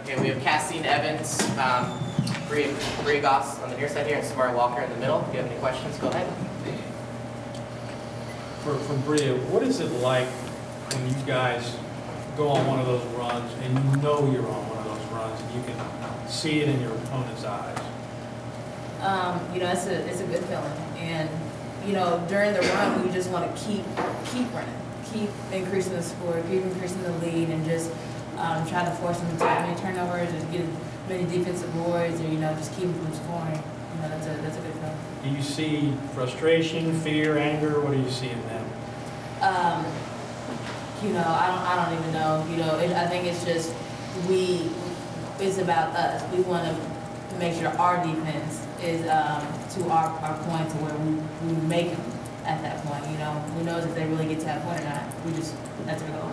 Okay, we have Kastine Evans, Bria Goss on the near side here, and Samarie Walker in the middle. If you have any questions, go ahead. From Bria, what is it like when you guys go on one of those runs and you know you're on one of those runs and you can see it in your opponent's eyes? It's a good feeling, and during the run we just want to keep running, keep increasing the score, keep increasing the lead, and just try to force them to have many turnovers and get as many defensive boards, or just keep them from scoring. That's a good feeling. Do you see frustration, fear, anger? What do you see in them? I don't even know. I think it's just it's about us. We want to make sure our defense is to our point to where we make them at that point. Who knows if they really get to that point or not. That's our goal.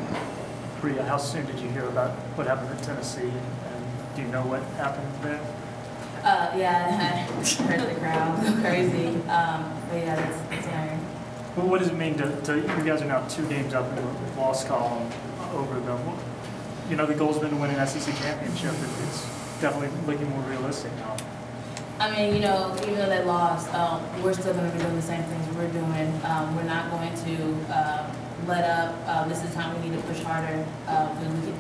Bria, how soon did you hear about what happened in Tennessee, and do you know what happened there? Yeah, I heard the crowd go crazy. But yeah, that's tiring. Well, what does it mean to you guys are now 2 games up in the loss column over them? The goal's been to win an SEC championship. It's definitely looking more realistic now. I mean, even though they lost, we're still going to be doing the same things we're doing. We're not going to let up. This is the time we need to push harder.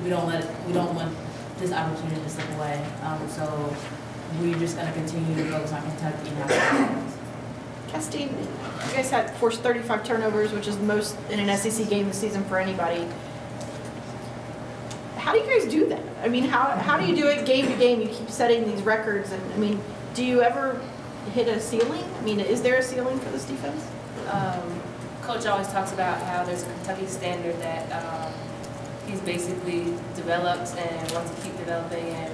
We don't want this opportunity to slip away. So we're just going to continue to focus on Kentucky and how. Kastine, you guys had forced 35 turnovers, which is the most in an SEC game this season for anybody. How do you guys do that? I mean, how do you do it game to game? You keep setting these records, and I mean, do you ever hit a ceiling? I mean, is there a ceiling for this defense? Coach always talks about how there's a Kentucky standard that he's basically developed and wants to keep developing, and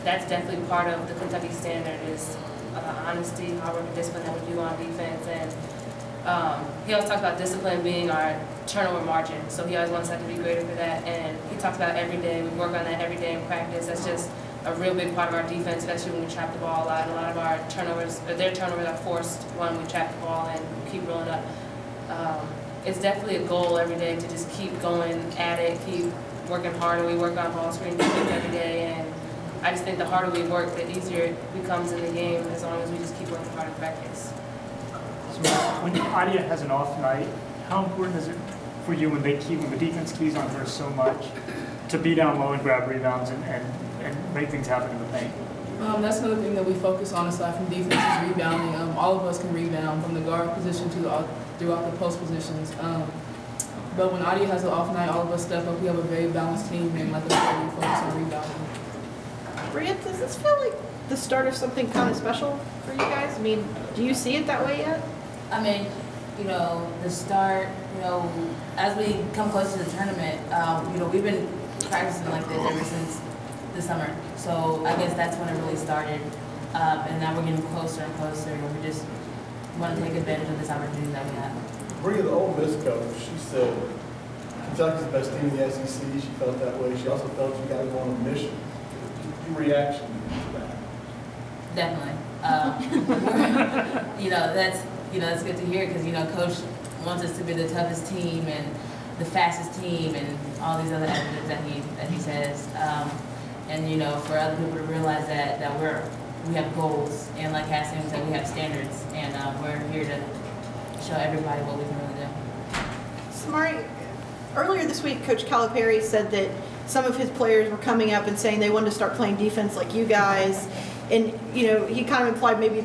that's definitely part of the Kentucky standard is honesty, hard work, and discipline that we do on defense. And he always talks about discipline being our turnover margin, so he always wants us to be greater for that. And he talks about every day, we work on that every day in practice. That's just a real big part of our defense, especially when we trap the ball a lot. And a lot of our turnovers, their turnovers are forced when we trap the ball and keep rolling up. It's definitely a goal every day to just keep going at it, keep working harder. We work on ball screen defense every day, and I just think the harder we work, the easier it becomes in the game, as long as we just keep working hard in practice. So when Adia has an off night, how important is it for you when the defense keys on her so much to be down low and grab rebounds and make things happen in the paint? That's another thing that we focus on aside from defense is rebounding. All of us can rebound from the guard position to throughout the post positions. But when Adia has an off night, all of us step up. We have a very balanced team, and like I said, we focus on rebounding. Bria, does this feel like the start of something kind of special for you guys? I mean, do you see it that way yet? I mean, the start, as we come close to the tournament, we've been practicing like this ever since the summer. So I guess that's when it really started. And now we're getting closer and closer, and we just want to take advantage of this opportunity that we have. Bria, the Ole Miss coach, she said Kentucky's the best team in the SEC. She felt that way. She also felt you guys were on a mission. Your reaction to that? Definitely. That's good to hear because Coach wants us to be the toughest team and the fastest team and all these other adjectives that he says. And for other people to realize that we have goals, and like Kastine said, we have standards, and we're here to show everybody what we can really do. Samarie, earlier this week, Coach Calipari said that some of his players were coming up and saying they wanted to start playing defense like you guys, and he kind of implied maybe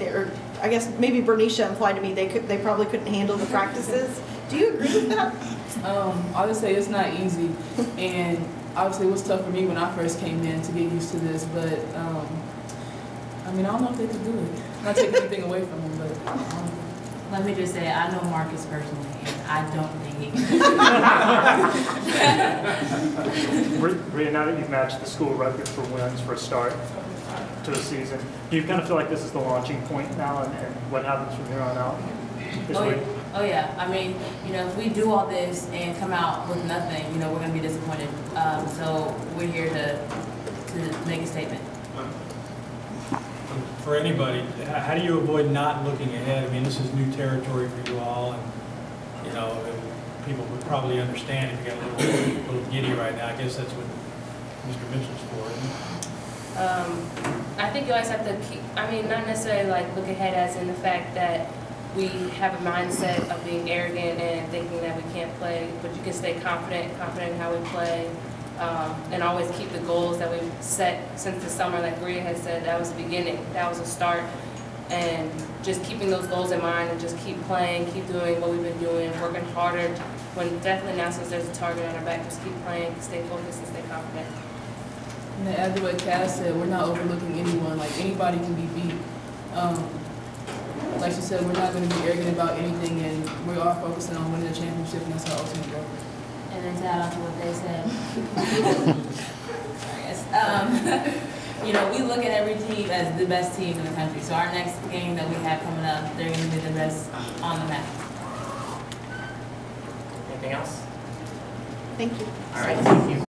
Bernicia implied to me they probably couldn't handle the practices. Do you agree with that? I would say it's not easy, and obviously it was tough for me when I first came in to get used to this, but I don't know if they could do it. Not taking anything away from them, but let me just say, I know Marcus personally, and I don't think he can. Bria, now that you've matched the school record for wins for a start to the season, do you kind of feel like this is the launching point now, and what happens from here on out this week? Oh yeah. If we do all this and come out with nothing, we're going to be disappointed. So we're here to make a statement. For anybody, how do you avoid not looking ahead? This is new territory for you all, and people would probably understand if you got a little giddy right now. I guess that's what Mr. Mitchell's for, isn't it? I think you always have to keep, I mean, not necessarily like look ahead as in the fact that we have a mindset of being arrogant and thinking that we can't play, but you can stay confident in how we play, and always keep the goals that we've set since the summer. Like Bria has said, that was the beginning, that was a start, and just keeping those goals in mind and just keep playing, keep doing what we've been doing, working harder. When definitely now since there's a target on our back, just keep playing, stay focused, and stay confident. And to add to what Cass said, we're not overlooking anyone. Like, anybody can be beat. Like she said, we're not going to be arrogant about anything, and we are focusing on winning the championship, and that's our ultimate goal. And then to add on to what they said, sorry guys, you know, we look at every team as the best team in the country. So our next game that we have coming up, they're going to be the best on the map. Anything else? Thank you. All right, thank you.